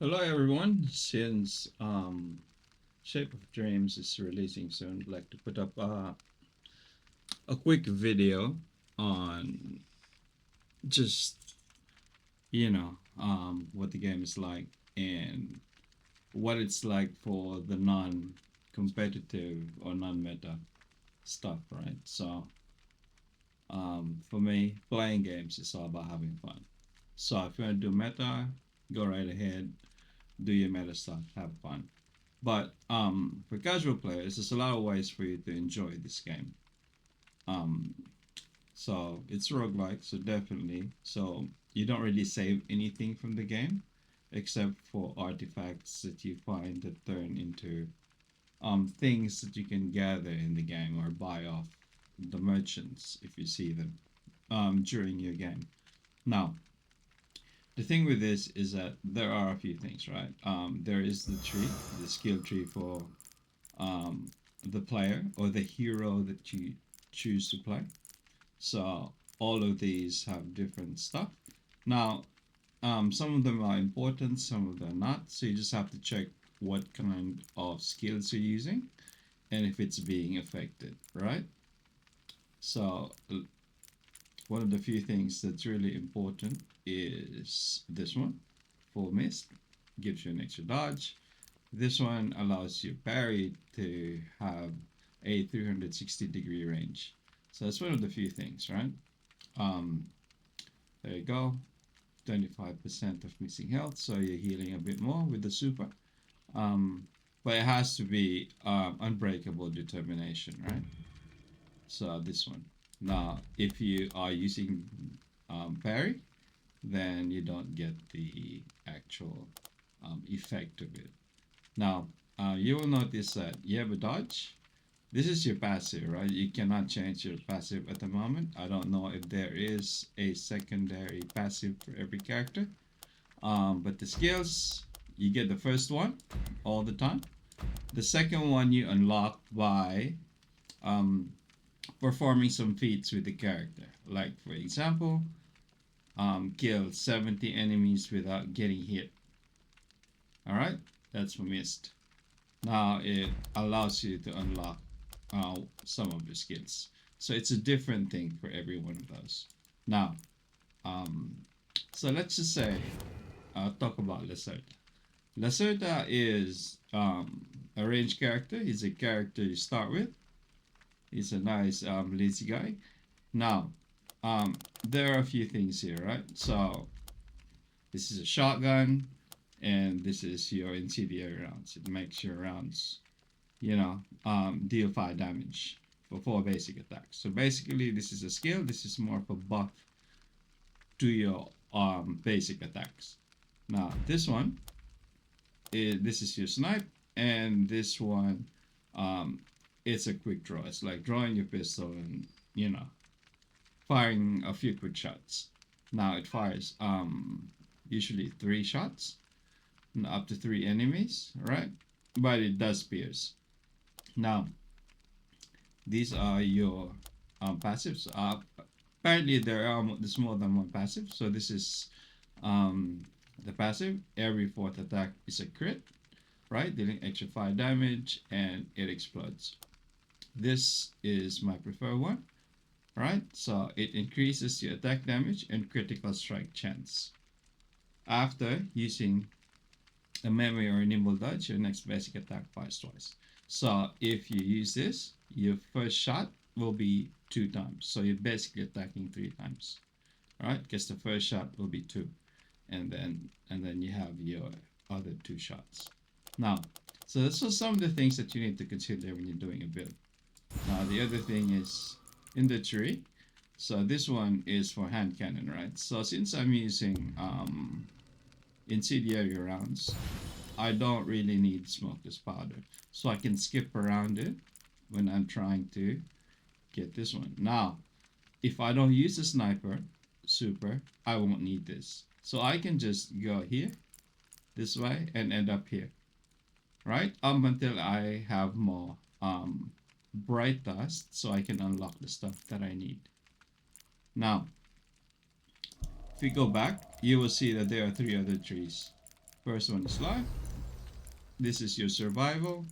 Hello everyone. Since Shape of Dreams is releasing soon, I'd like to put up a quick video on just what the game is like and what it's like for the non-competitive or non-meta stuff, right? So for me, playing games is all about having fun. So if you want to do meta, go right ahead, do your meta stuff, have fun. But for casual players, there's a lot of ways for you to enjoy this game. Um, so it's roguelike, so definitely. So you don't really save anything from the game except for artifacts that you find that turn into things that you can gather in the game or buy off the merchants if you see them during your game. Now, the thing with this is that there are a few things, right? There is the tree, the skill tree for um, the player or the hero that you choose to play. So all of these have different stuff. Now, some of them are important, some of them are not. So you just have to check what kind of skills you're using and if it's being affected, right? So one of the few things that's really important is this one, full mist, gives you an extra dodge. This one allows your parry to have a 360-degree range. So that's one of the few things, right? Um, there you go. 25% of missing health, so you're healing a bit more with the super. Um, but it has to be unbreakable determination, right? So this one. Now, if you are using parry, then you don't get the actual effect of it. Now, you will notice that you have a dodge. This is your passive, right? You cannot change your passive at the moment. I don't know if there is a secondary passive for every character. But the skills, you get the first one all the time. The second one you unlock by um, performing some feats with the character. Like, for example, kill 70 enemies without getting hit. Alright? That's for missed. Now it allows you to unlock some of the skills. So it's a different thing for every one of those. Now, um, so let's just say, talk about Lacerda. Lacerda is a range character. He's a character you start with. He's a nice lazy guy. Now, there are a few things here, right? So this is a shotgun, and this is your incendiary rounds. It makes your rounds deal 5 damage for 4 basic attacks. So basically, this is a skill. This is more of a buff to your basic attacks. Now, this is your snipe, and this one, um, it's a quick draw. It's like drawing your pistol and firing a few quick shots. Now it fires usually 3 shots, up to 3 enemies, right? But it does pierce. Now these are your passives. Apparently there's more than one passive. So this is um, the passive. Every fourth attack is a crit, right? Dealing extra 5 damage, and it explodes. This is my preferred one, right? So it increases your attack damage and critical strike chance. After using a memory or a nimble dodge, your next basic attack fires twice. So if you use this, your first shot will be 2 times. So you're basically attacking 3 times, right? Because the first shot will be two, and then you have your other 2 shots. Now, so that's just some of the things that you need to consider when you're doing a build. Now the other thing is in the tree. So this one is for hand cannon, right? So since I'm using incendiary rounds, I don't really need smokeless powder. So I can skip around it when I'm trying to get this one. Now, if I don't use the sniper super, I won't need this. So I can just go here, this way, and end up here, right? Up until I have more bright dust so I can unlock the stuff that I need. Now, if we go back, you will see that there are 3 other trees. First one is life. This is your survival.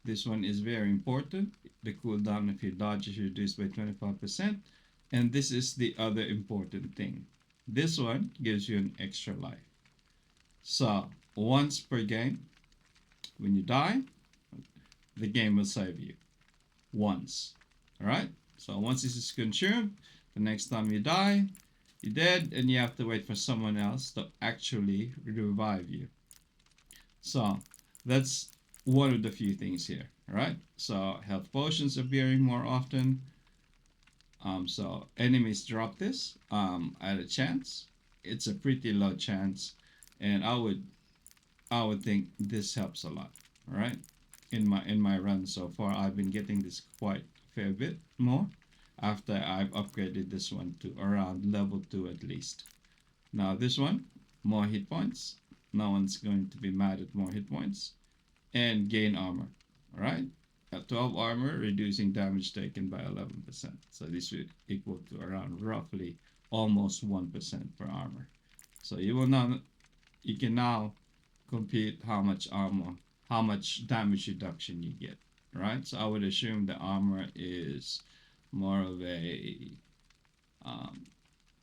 This one is very important. The cooldown if you dodge is reduced by 25%. And this is the other important thing. This one gives you an extra life. So once per game, when you die, the game will save you once. Alright? So once this is consumed, the next time you die, you're dead and you have to wait for someone else to actually revive you. So that's one of the few things here. Alright? So health potions appearing more often. So enemies drop this at a chance. It's a pretty low chance, and I would think this helps a lot. All right, in my run so far, I've been getting this quite a fair bit more after I've upgraded this one to around level 2 at least. Now this one, more hit points. No one's going to be mad at more hit points and gain armor. All right, at 12 armor, reducing damage taken by 11%. So this would equal to around roughly almost 1% per armor. So you can now compute how much armor, how much damage reduction you get, right? So I would assume the armor is more of a, um,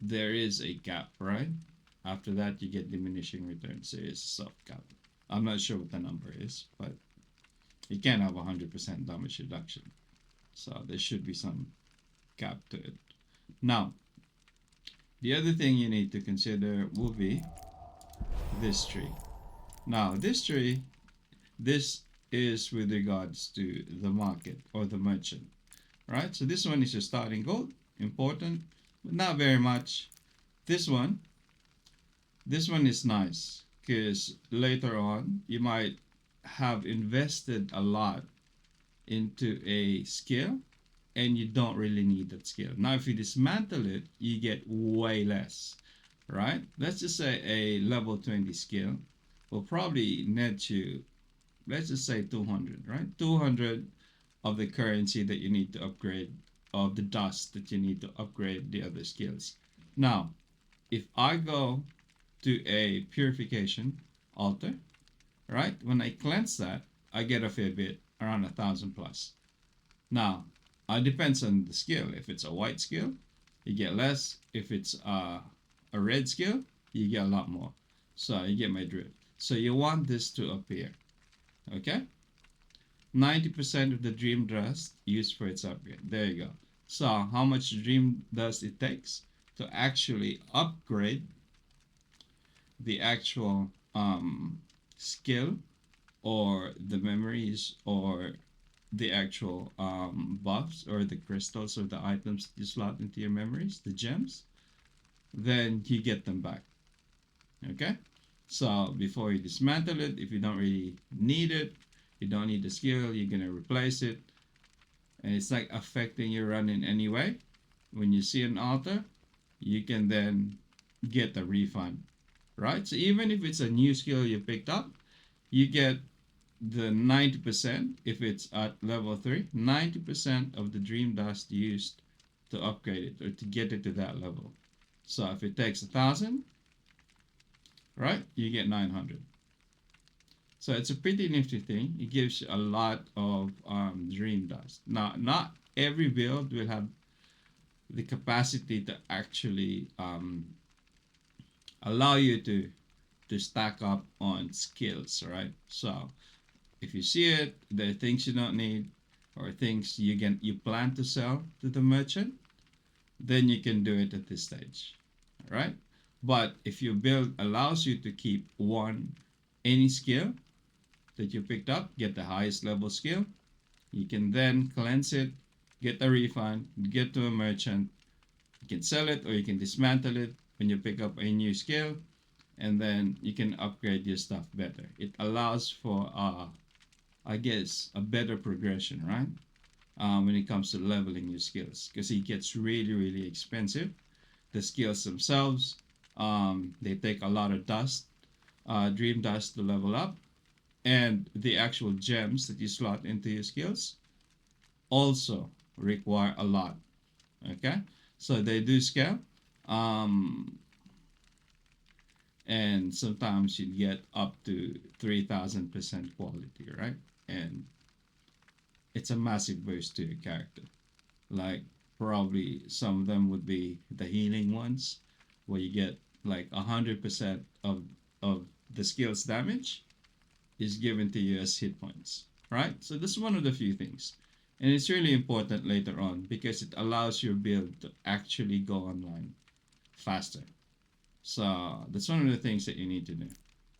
there is a gap, right? After that, you get diminishing returns. So it's a soft cap. I'm not sure what the number is, but you can't have 100% damage reduction. So there should be some cap to it. Now, the other thing you need to consider will be this tree. Now, this is with regards to the market or the merchant, right? So this one is your starting gold, important, but not very much. This one, this one is nice because later on you might have invested a lot into a skill and you don't really need that skill. Now, if you dismantle it, you get way less, right? Let's just say a level 20 skill will probably net you, let's just say 200, right? 200 of the currency that you need to upgrade, of the dust that you need to upgrade the other skills. Now, if I go to a purification altar, right? When I cleanse that, I get a fair bit, around 1,000 plus. Now, it depends on the skill. If it's a white skill, you get less. If it's a red skill, you get a lot more. So you get my drift. So you want this to appear, okay? 90% of the dream dust used for its upgrade. There you go. So how much dream dust it takes to actually upgrade the actual skill or the memories or the actual buffs or the crystals or the items that you slot into your memories, the gems, then you get them back. Okay? So before you dismantle it, if you don't really need it, you don't need the skill, you're gonna replace it, and it's like affecting your run in any way. When you see an altar, you can then get a refund, right? So even if it's a new skill you picked up, you get the 90% if it's at level 3, 90% of the dream dust used to upgrade it or to get it to that level. So if it takes 1,000, right, you get 900. So it's a pretty nifty thing. It gives you a lot of dream dust. Now, not every build will have the capacity to actually allow you to stack up on skills, right? So if you see it, there are things you don't need or things you plan to sell to the merchant, then you can do it at this stage, right? But if your build allows you to keep any skill that you picked up, get the highest level skill, you can then cleanse it, get a refund, get to a merchant, you can sell it or you can dismantle it when you pick up a new skill, and then you can upgrade your stuff better. It allows for I guess a better progression, right? When it comes to leveling your skills, because it gets really, really expensive. The skills themselves, they take a lot of dust, dream dust to level up, and the actual gems that you slot into your skills also require a lot. Okay, so they do scale, um, and sometimes you get up to 3,000% quality, right? And it's a massive boost to your character. Like probably some of them would be the healing ones, where you get like 100% of the skill's damage is given to you as hit points, right? So this is one of the few things, and it's really important later on because it allows your build to actually go online faster. So that's one of the things that you need to do.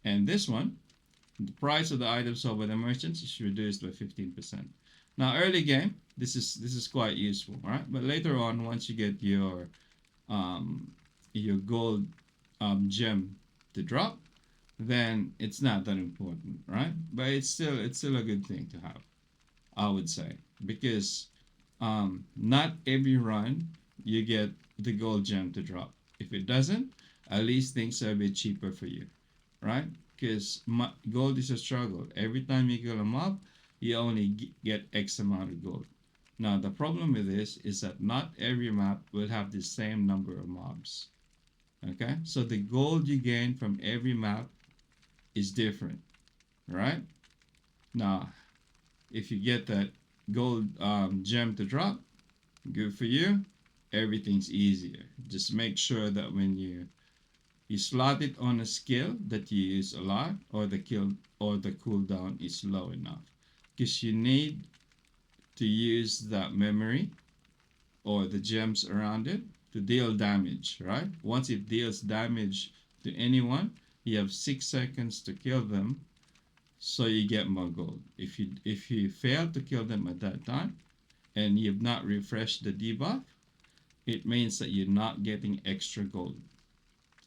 And this one, the price of the items sold by the merchants is reduced by 15%. Now, early game, this is quite useful, right? But later on, once you get um, your gold gem to drop, then it's not that important, right? But it's still a good thing to have, I would say, because not every run you get the gold gem to drop. If it doesn't, at least things are a bit cheaper for you, right? Because gold is a struggle. Every time you kill a mob, you only get X amount of gold. Now, the problem with this is that not every map will have the same number of mobs. Okay, so the gold you gain from every map is different, right? Now, if you get that gold gem to drop, good for you. Everything's easier. Just make sure that when you slot it on a skill that you use a lot, or the kill or the cooldown is low enough, because you need to use that memory or the gems around it to deal damage, right? Once it deals damage to anyone, you have 6 seconds to kill them, so you get more gold. If you fail to kill them at that time and you've not refreshed the debuff, it means that you're not getting extra gold.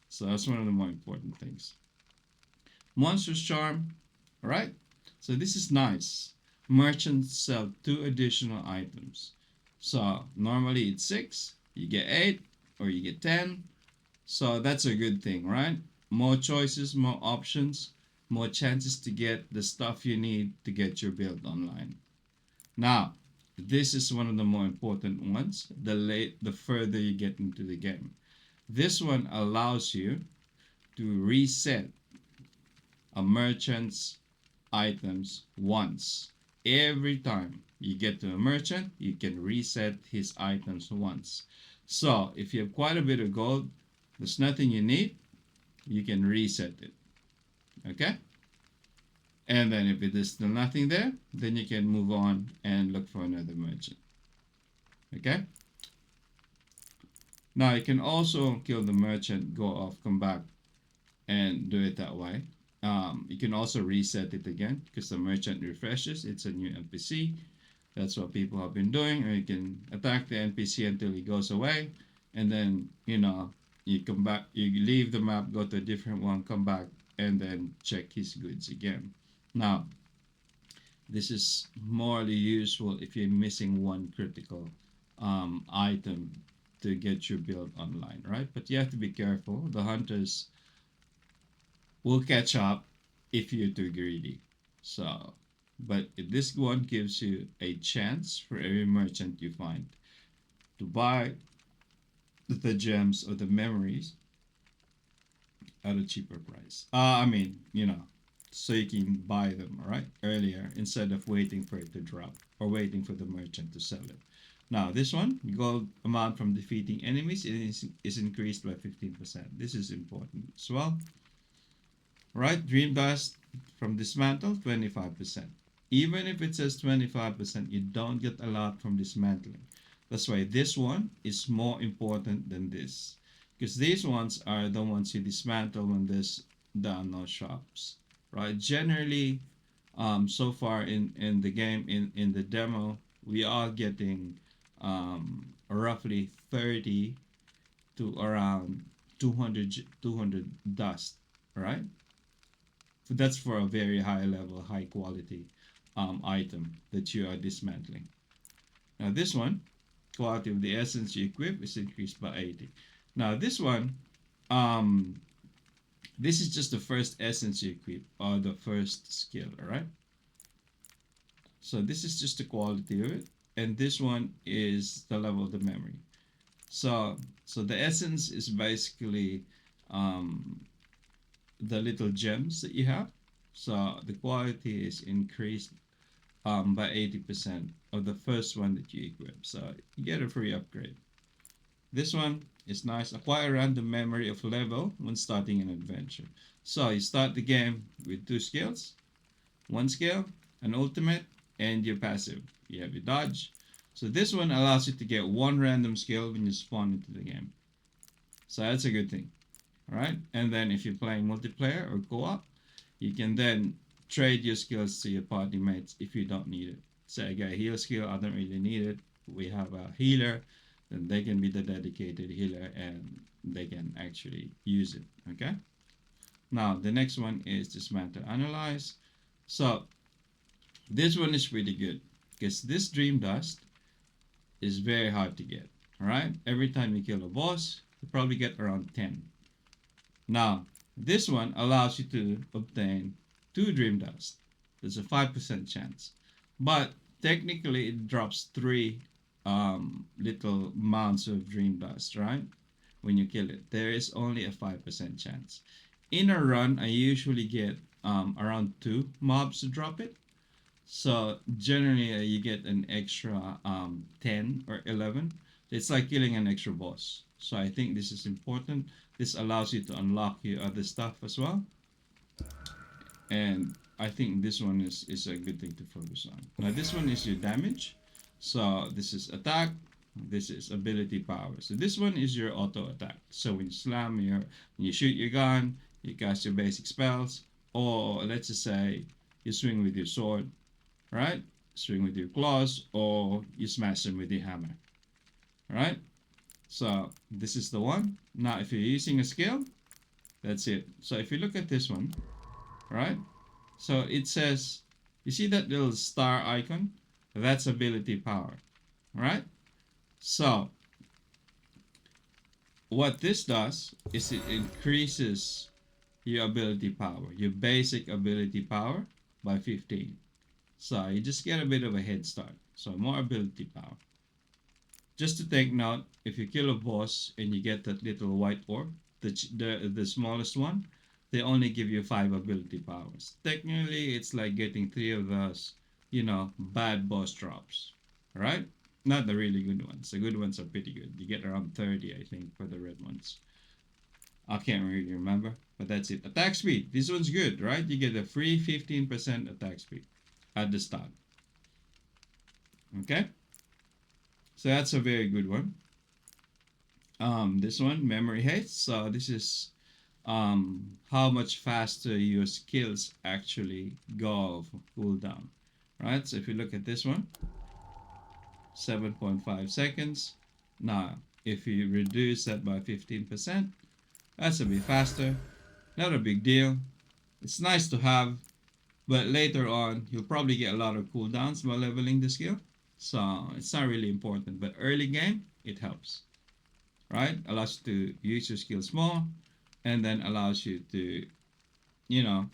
So that's one of the more important things. Monster's Charm, right? So this is nice. Merchants sell 2 additional items. So normally it's 6, you get 8, or you get 10. So that's a good thing, right? More choices, more options, more chances to get the stuff you need to get your build online. Now, this is one of the more important ones. The further you get into the game, this one allows you to reset a merchant's items once. Every time you get to a merchant, you can reset his items once. So if you have quite a bit of gold, there's nothing you need, you can reset it. Okay? And then if it is still nothing there, then you can move on and look for another merchant. Okay? Now you can also kill the merchant, go off, come back, and do it that way. You can also reset it again because the merchant refreshes. It's a new NPC. That's what people have been doing. Or you can attack the NPC until he goes away, and then you come back. You leave the map, go to a different one, come back, and then check his goods again. Now, this is morely useful if you're missing one critical item to get your build online, right? But you have to be careful. The hunters will catch up if you're too greedy. So, but if this one gives you a chance for every merchant you find to buy the gems or the memories at a cheaper price. So you can buy them, right, earlier instead of waiting for it to drop or waiting for the merchant to sell it. Now, this one, gold amount from defeating enemies is increased by 15%. This is important as well. Right? Dream dust from dismantle, 25%. Even if it says 25%, you don't get a lot from dismantling. That's why this one is more important than this. Because these ones are the ones you dismantle when there are no shops. Right? Generally, so far in the game, in the demo, we are getting roughly 30 to around 200 dust, right? That's for a very high level, high quality item that you are dismantling. Now this one, quality of the essence you equip is increased by 80. Now this one, um, this is just the first essence you equip or the first skill, alright? So this is just the quality of it, and this one is the level of the memory. So the essence is basically um, the little gems that you have. So the quality is increased by 80% of the first one that you equip. So you get a free upgrade. This one is nice. Acquire random memory of level when starting an adventure. So you start the game with two skills, one skill, an ultimate, and your passive. You have your dodge. So this one allows you to get one random skill when you spawn into the game. So that's a good thing. Alright? And then if you're playing multiplayer or co-op, you can then trade your skills to your party mates if you don't need it. Say I got a heal skill, I don't really need it. We have a healer, then they can be the dedicated healer and they can actually use it. Okay? Now the next one is dismantle analyze. So this one is pretty good because this dream dust is very hard to get. Alright? Every time you kill a boss, you probably get around 10. Now, this one allows you to obtain 2 dream dust. There's a 5% chance. But technically it drops 3 little amounts of dream dust, right? When you kill it. There is only a 5% chance. In a run, I usually get around 2 mobs to drop it. So generally, you get an extra 10 or 11. It's like killing an extra boss. So I think this is important. This allows you to unlock your other stuff as well. And I think this one is a good thing to focus on. Now this one is your damage. So this is attack. This is ability power. So this one is your auto attack. So when you slam when you shoot your gun, you cast your basic spells, or let's just say you swing with your sword, right? Swing with your claws, or you smash them with your hammer, right? So this is the one. Now, if you're using a skill, that's it. So if you look at this one, right? So it says, you see that little star icon? That's ability power, right? So what this does is it increases your ability power, your basic ability power by 15. So you just get a bit of a head start. So more ability power. Just to take note, if you kill a boss and you get that little white orb, the smallest one, they only give you 5 ability powers. Technically, it's like getting 3 of those, bad boss drops. Right? Not the really good ones. The good ones are pretty good. You get around 30, I think, for the red ones. I can't really remember, but that's it. Attack speed. This one's good, right? You get a free 15% attack speed at the start. Okay? So that's a very good one. This one, memory haste. So this is how much faster your skills actually go for cooldown, right? So if you look at this one, 7.5 seconds. Now, if you reduce that by 15%, that's a bit faster. Not a big deal. It's nice to have, but later on, you'll probably get a lot of cooldowns by leveling the skill. So it's not really important, but early game, it helps, right? Allows you to use your skills more, and then allows you to, you know,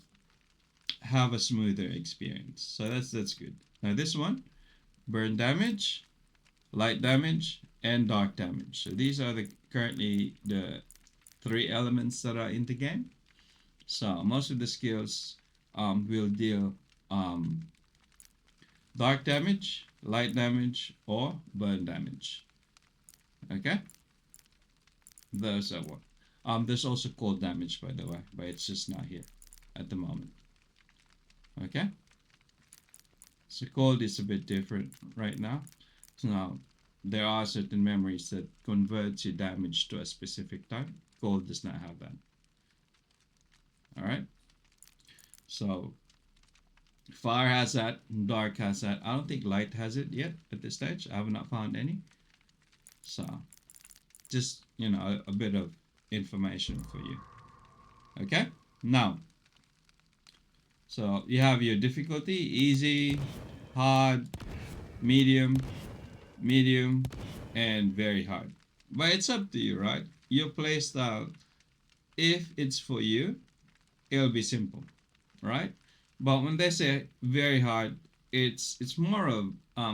have a smoother experience. So that's good. Now this one, burn damage, light damage, and dark damage. So these are currently the 3 elements that are in the game. So most of the skills will deal dark damage, light damage, or burn damage. Okay, those are what. There's also cold damage, by the way, but it's just not here at the moment. Okay, so cold is a bit different right now. So now there are certain memories that convert your damage to a specific type. Cold does not have that. All right, so fire has that, dark has that. I don't think light has it yet at this stage. I have not found any. So just, a bit of information for you. Okay, now, so you have your difficulty: easy, hard, medium, medium, and very hard. But it's up to you, right? Your playstyle, if it's for you, it'll be simple, right? But when they say very hard, it's more of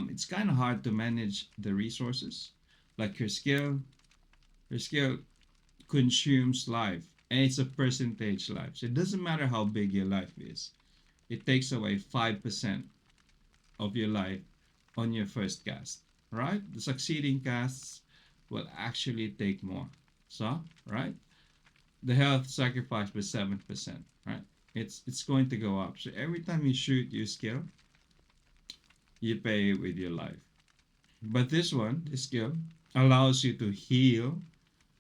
it's kind of hard to manage the resources, like your skill consumes life, and it's a percentage life. So it doesn't matter how big your life is. It takes away 5% of your life on your first cast, right? The succeeding casts will actually take more. So, right? The health sacrifice was 7%, right? It's going to go up. So every time you shoot your skill, you pay with your life. But this one, this skill, allows you to heal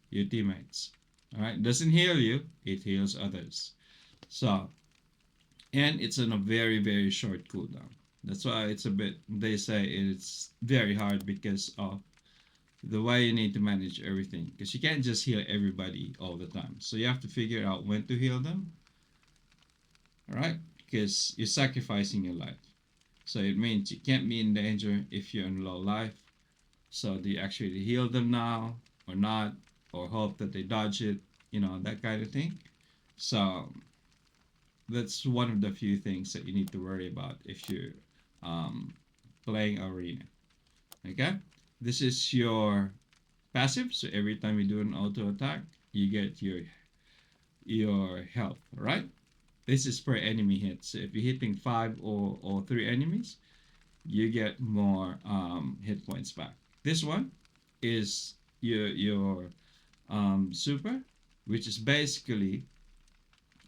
your teammates. All right, doesn't heal you, it heals others. So, and it's on a very short cooldown. That's why it's a bit. They say it's very hard because of the way you need to manage everything. Because you can't just heal everybody all the time. So you have to figure out when to heal them. All right, because you're sacrificing your life. So it means you can't be in danger if you're in low life. So do you actually heal them now or not, or hope that they dodge it? You know, that kind of thing. So that's one of the few things that you need to worry about if you're um, playing arena. Okay, this is your passive. So every time you do an auto attack, you get your health. Right. This is per enemy hit. So if you're hitting 5 or 3 enemies, you get more hit points back. This one is your super, which is basically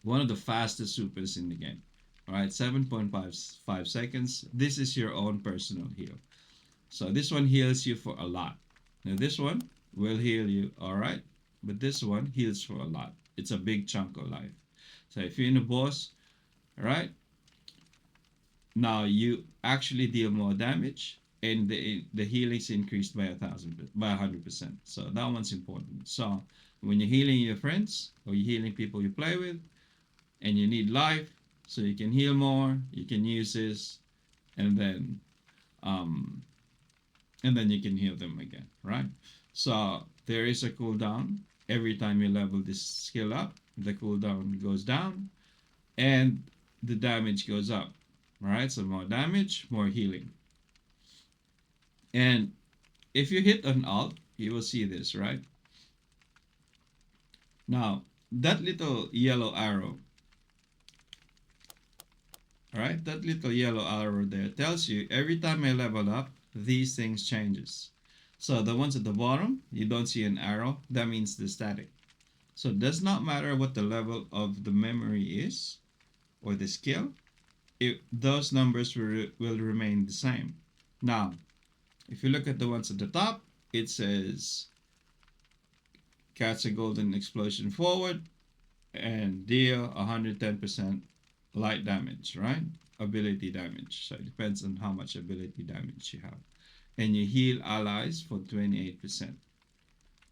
one of the fastest supers in the game. All right, 7.55 seconds. This is your own personal heal. So this one heals you for a lot. Now this one will heal you, all right, but this one heals for a lot. It's a big chunk of life. So if you're in a boss, all right, now you actually deal more damage, and the healing's increased by 100%. So that one's important. So when you're healing your friends or you're healing people you play with, and you need life, so you can heal more, you can use this, and then um, you can heal them again, right? So there is a cooldown every time you level this skill up. The cooldown goes down, and the damage goes up. All right, so more damage, more healing. And if you hit an alt, you will see this, right? Now, that little yellow arrow, all right, that little yellow arrow there tells you every time I level up, these things changes. So the ones at the bottom, you don't see an arrow, that means the static. So it does not matter what the level of the memory is or the skill, those numbers will remain the same. Now, if you look at the ones at the top, it says catch a golden explosion forward and deal 110% light damage, right? Ability damage. So it depends on how much ability damage you have. And you heal allies for 28%.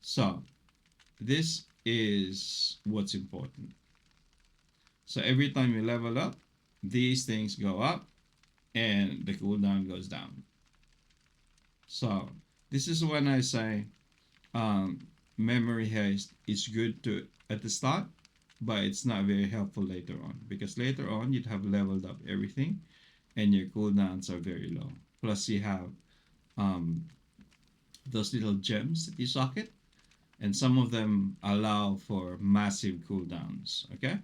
So this is what's important. So every time you level up, these things go up and the cooldown goes down. So this is when I say memory haste is good to at the start, but it's not very helpful later on, because later on you'd have leveled up everything and your cooldowns are very low. Plus you have um, those little gems that you socket, and some of them allow for massive cooldowns. Okay,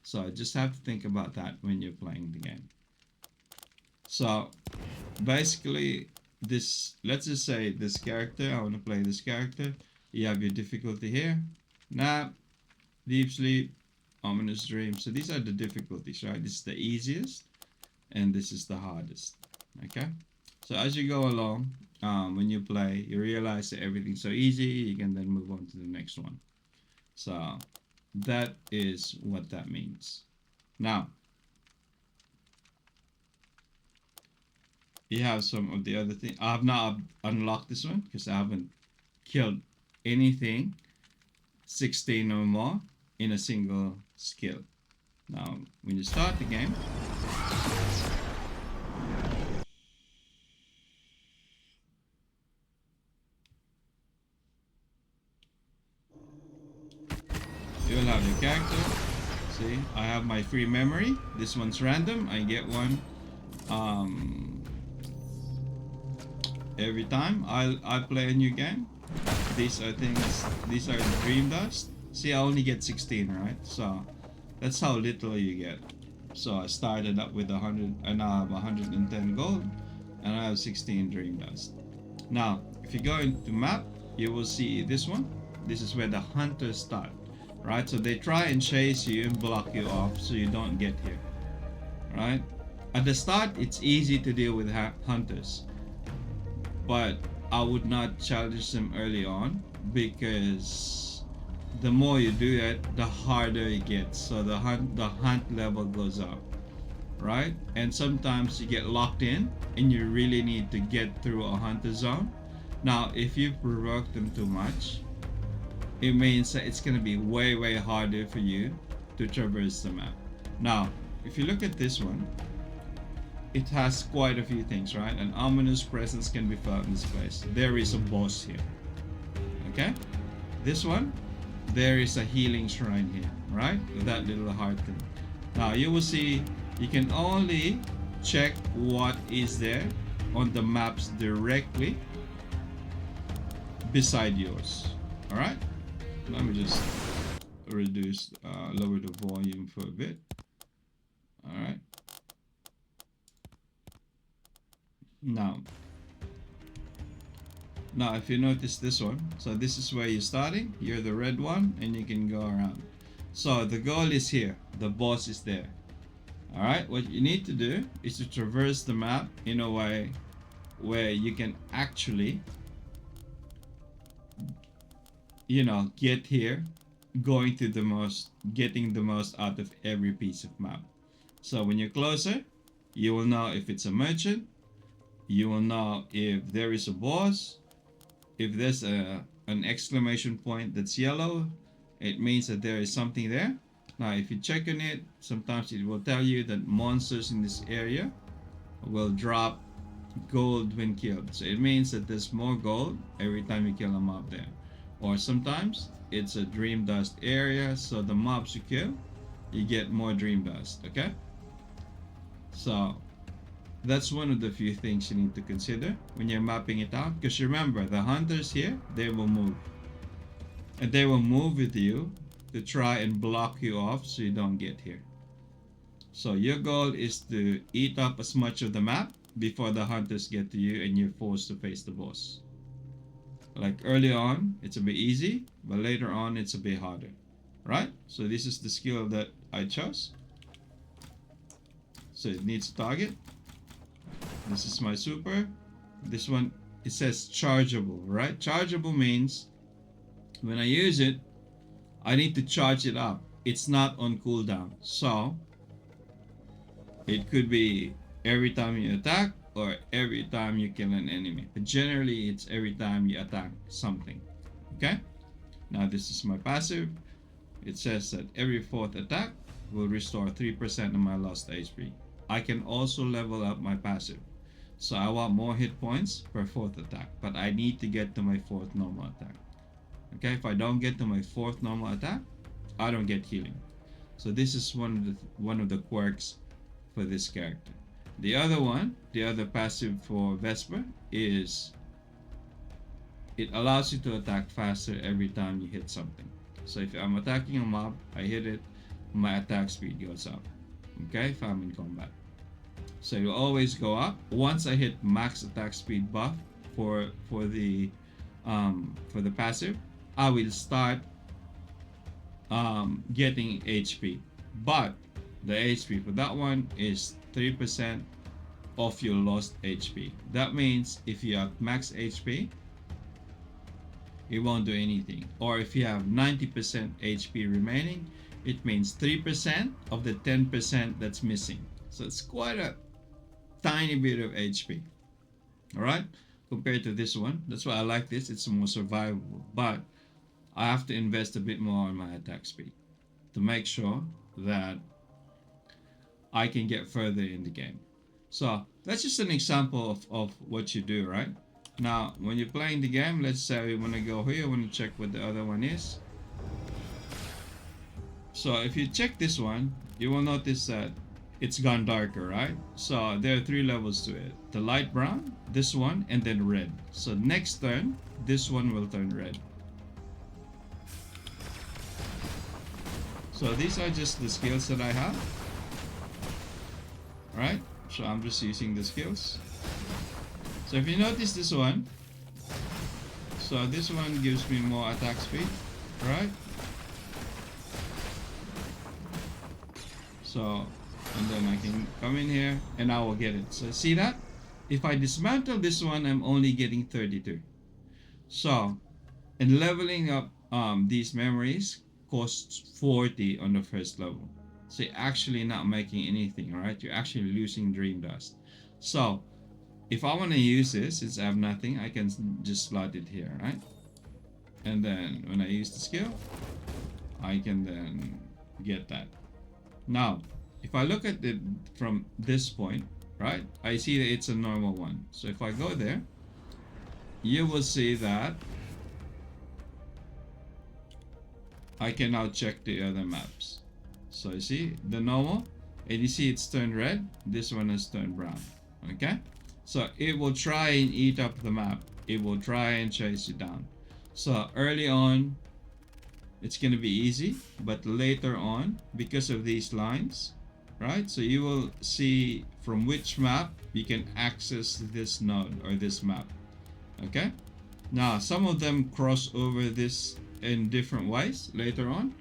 so just have to think about that when you're playing the game. So basically, this, let's just say this character, I want to play this character. You have your difficulty here, nap, deep sleep, ominous dream. So these are the difficulties, right? This is the easiest and this is the hardest. Okay, so as you go along, when you play, you realize that everything's so easy, you can then move on to the next one. So that is what that means. Now you have some of the other things. I have not unlocked this one because I haven't killed anything 16 or more in a single skill. Now when you start the game, you will have your character. See, I have my free memory. This one's random. I get one every time I play a new game. These are things. These are the dream dust. See, I only get 16, right? So that's how little you get. So I started up with 100, and now I have 110 gold, and I have 16 dream dust. Now, if you go into map, you will see this one. This is where the hunters start, right? So they try and chase you and block you off so you don't get here, right? At the start, it's easy to deal with hunters, but I would not challenge them early on, because the more you do it, the harder it gets. So the hunt level goes up, right? And sometimes you get locked in and you really need to get through a hunter zone. Now, if you provoke them too much, it means that it's going to be way harder for you to traverse the map. Now, if you look at this one, it has quite a few things, right? An ominous presence can be felt in this place. There is a boss here. Okay? This one, there is a healing shrine here, right? With that little heart thing. Now you will see you can only check what is there on the maps directly beside yours. Alright? Let me just lower the volume for a bit. Alright. Now if you notice this one, so this is where you're starting, you're the red one, and you can go around. So the goal is here, the boss is there. Alright, what you need to do is to traverse the map in a way where you can actually, get here, getting the most out of every piece of map. So when you're closer, you will know if it's a merchant, you will know if there is a boss. If there's an exclamation point that's yellow, it means that there is something there. Now if you check on it, sometimes it will tell you that monsters in this area will drop gold when killed. So it means that there's more gold every time you kill a mob there. Or sometimes it's a dream dust area, so the mobs you kill, you get more dream dust. Okay? So that's one of the few things you need to consider when you're mapping it out. Because remember, the hunters here, they will move. And they will move with you to try and block you off so you don't get here. So your goal is to eat up as much of the map before the hunters get to you and you're forced to face the boss. Like early on, it's a bit easy, but later on, it's a bit harder. Right? So this is the skill that I chose. So it needs a target. This is my super. This one, it says chargeable, right? Chargeable means when I use it, I need to charge it up. It's not on cooldown. So it could be every time you attack or every time you kill an enemy. But generally, it's every time you attack something. Okay? Now this is my passive. It says that every fourth attack will restore 3% of my lost HP. I can also level up my passive. So I want more hit points per fourth attack, but I need to get to my fourth normal attack. Okay, if I don't get to my fourth normal attack, I don't get healing. So this is one of the quirks for this character. The other passive for Vesper is it allows you to attack faster every time you hit something. So if I'm attacking a mob, I hit it, my attack speed goes up. Okay, if I'm in combat. So it will always go up. Once I hit max attack speed buff for the passive, I will start getting HP. But the HP for that one is 3% of your lost HP. That means if you have max HP, it won't do anything. Or if you have 90% HP remaining, it means 3% of the 10% that's missing. So it's quite a tiny bit of HP. Alright? Compared to this one. That's why I like this. It's more survivable. But I have to invest a bit more on my attack speed to make sure that I can get further in the game. So that's just an example of what you do, right? Now, when you're playing the game, let's say we want to go here, I want to check what the other one is. So if you check this one, you will notice that it's gone darker, right? So there are 3 levels to it. The light brown, this one, and then red. So next turn, this one will turn red. So these are just the skills that I have, right? So I'm just using the skills. So if you notice this one, so this one gives me more attack speed, right? So, and then I can come in here and I will get it. So see that? If I dismantle this one, I'm only getting 32. So, and leveling up these memories costs 40 on the first level. So you're actually not making anything, right? You're actually losing dream dust. So if I want to use this, since I have nothing, I can just slot it here, right? And then when I use the skill, I can then get that. Now, if I look at it from this point, right, I see that it's a normal one. So if I go there, you will see that I can now check the other maps. So you see the normal, and you see it's turned red. This one is turned brown. Okay, so it will try and eat up the map. It will try and chase you down. So early on, it's gonna be easy, but later on, because of these lines, right? So you will see from which map you can access this node or this map. Okay. Now some of them cross over this in different ways later on,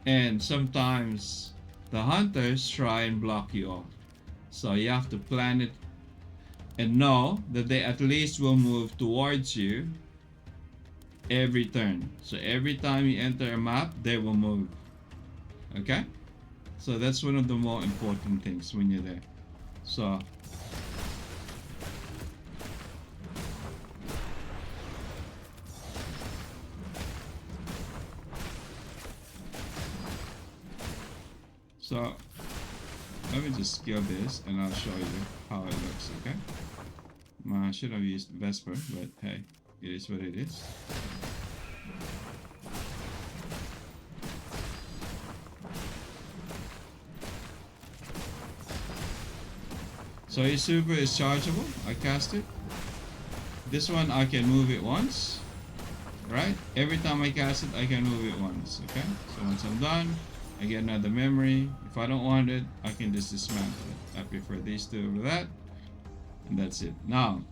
and sometimes the hunters try and block you off. So you have to plan it and know that they at least will move towards you every turn. So every time you enter a map, they will move. Okay? So that's one of the more important things when you're there. So let me just skill this and I'll show you how it looks, okay? I should have used Vesper, but hey, it is what it is. So his super is chargeable. I cast it. This one I can move it once, right? Every time I cast it, I can move it once, okay? So once I'm done, I get another memory. If I don't want it, I can just dismantle it. I prefer these two over that, and that's it. Now,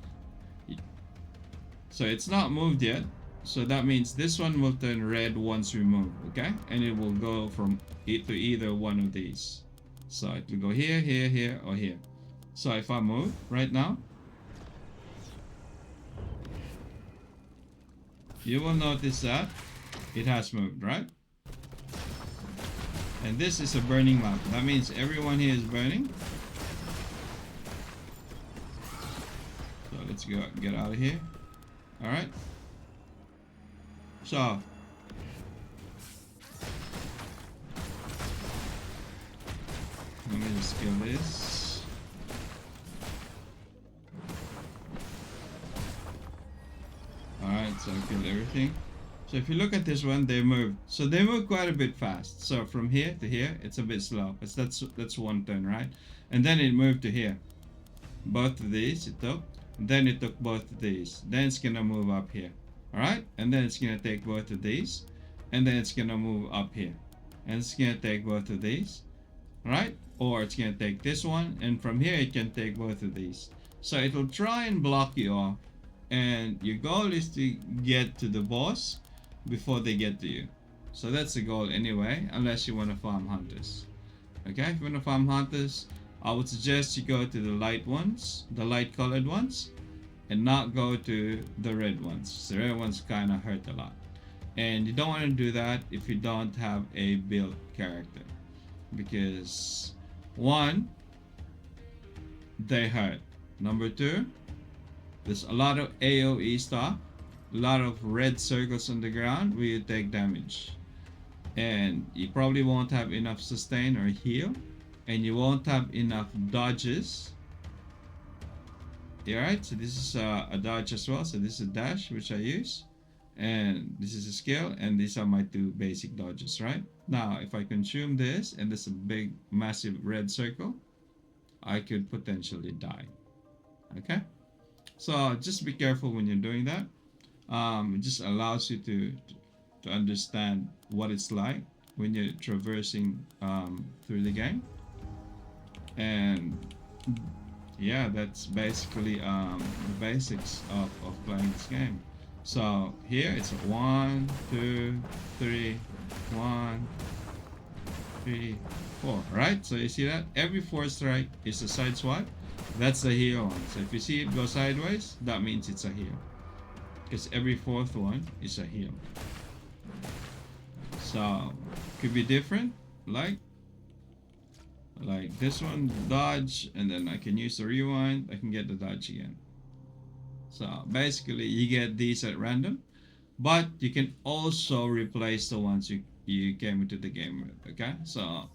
so it's not moved yet, so that means this one will turn red once we move, okay? And it will go from it to either one of these. So it will go here, here, here, or here. So if I move right now, you will notice that it has moved, right? And this is a burning map. That means everyone here is burning. So let's go get out of here. All right. So let me just kill this. All right. So I killed everything. So if you look at this one, they move. So they move quite a bit fast. So from here to here, it's a bit slow. Because that's one turn, right? And then it moved to here. Both of these it took. Then it took both of these. Then it's gonna move up here. Alright? And then it's gonna take both of these. And then it's gonna move up here. And it's gonna take both of these. Alright? Or it's gonna take this one. And from here it can take both of these. So it will try and block you off. And your goal is to get to the boss before they get to you. So that's the goal anyway, unless you want to farm hunters. Okay, if you want to farm hunters, I would suggest you go to the light ones, the light colored ones, and not go to the red ones. The red ones kind of hurt a lot. And you don't want to do that if you don't have a built character. Because one, they hurt. Number two, there's a lot of AoE stuff. A lot of red circles on the ground where you take damage, and you probably won't have enough sustain or heal, and you won't have enough dodges. Alright, so this is a dodge as well. So this is a dash which I use, and this is a skill, and these are my two basic dodges. Right now, if I consume this and there's a big massive red circle, I could potentially die. Okay, so just be careful when you're doing that. It just allows you to understand what it's like when you're traversing through the game. And yeah, that's basically the basics of playing this game. So here it's a one, two, three, one, three, four. Right? So you see that every four strike is a side swipe. That's the heel one. So if you see it go sideways, that means it's a heel. Because every fourth one is a heel. So could be different, like this one dodge, and then I can use the rewind. I can get the dodge again. So basically, you get these at random, but you can also replace the ones you came into the game with. Okay, so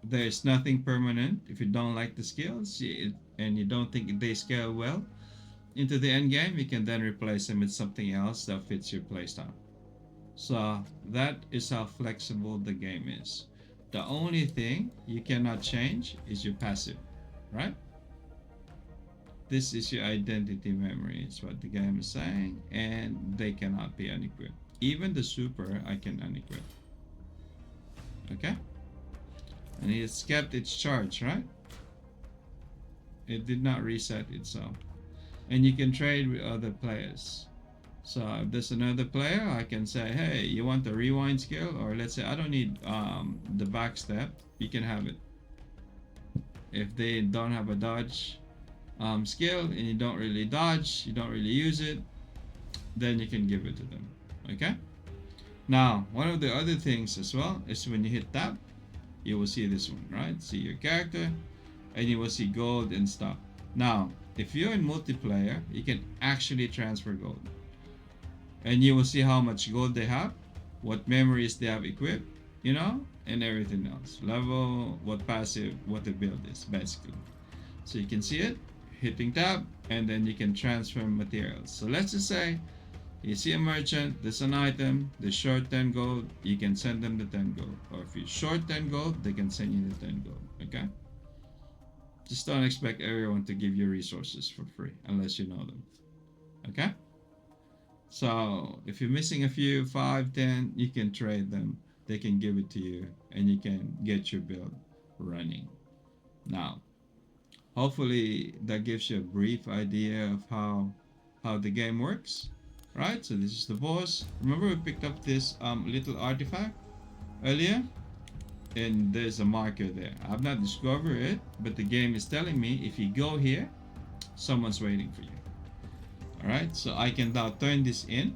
there's nothing permanent. If you don't like the skills and you don't think they scale well into the end game, you can then replace them with something else that fits your playstyle. So that is how flexible the game is. The only thing you cannot change is your passive, right? This is your identity memory, is what the game is saying, and they cannot be unequipped. Even the super, I can unequip. Okay? And it's kept its charge, right? It did not reset itself. And you can trade with other players. So if there's another player, I can say, hey, you want the rewind skill? Or let's say I don't need the back step. You can have it. If they don't have a dodge skill and you don't really dodge, you don't really use it, then you can give it to them. Okay? Now, one of the other things as well is when you hit tab, you will see this one, right? See your character, and you will see gold and stuff. Now, if you're in multiplayer, you can actually transfer gold. And you will see how much gold they have, what memories they have equipped, and everything else. Level, what passive, what the build is, basically. So you can see it, hitting tab, and then you can transfer materials. So let's just say you see a merchant, there's an item, they short 10 gold, you can send them the 10 gold. Or if you short 10 gold, they can send you the 10 gold. Okay? Just don't expect everyone to give you resources for free unless you know them. Okay? So if you're missing a few, 5, 10, you can trade them. They can give it to you and you can get your build running. Now, hopefully that gives you a brief idea of how the game works. Right? So this is the boss. Remember we picked up this little artifact earlier? And there's a marker there. I've not discovered it, but the game is telling me if you go here, someone's waiting for you. Alright, so I can now turn this in.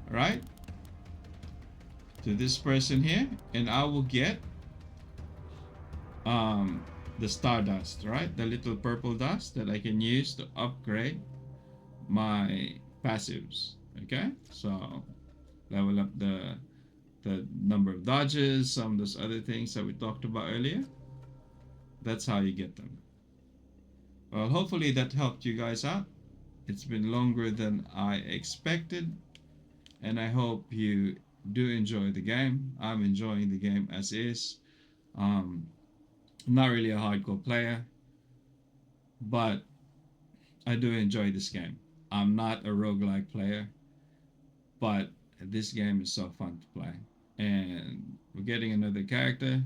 Alright, to this person here, and I will get the stardust, right? The little purple dust that I can use to upgrade my passives. Okay, so level up the number of dodges, some of those other things that we talked about earlier. That's how you get them. Well, hopefully that helped you guys out. It's been longer than I expected, and I hope you do enjoy the game. I'm enjoying the game as is. I'm not really a hardcore player, but I do enjoy this game. I'm not a roguelike player, but this game is so fun to play. And we're getting another character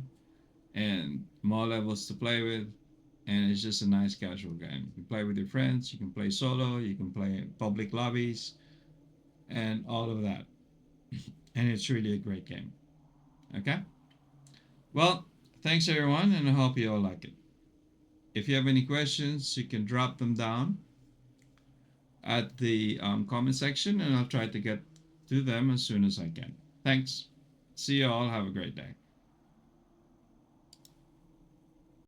and more levels to play with, and it's just a nice casual game. You can play with your friends, you can play solo, you can play public lobbies, and all of that. And it's really a great game. Okay? Well, thanks everyone, and I hope you all like it. If you have any questions, you can drop them down at the comment section, and I'll try to get to them as soon as I can. Thanks. See you all. Have a great day.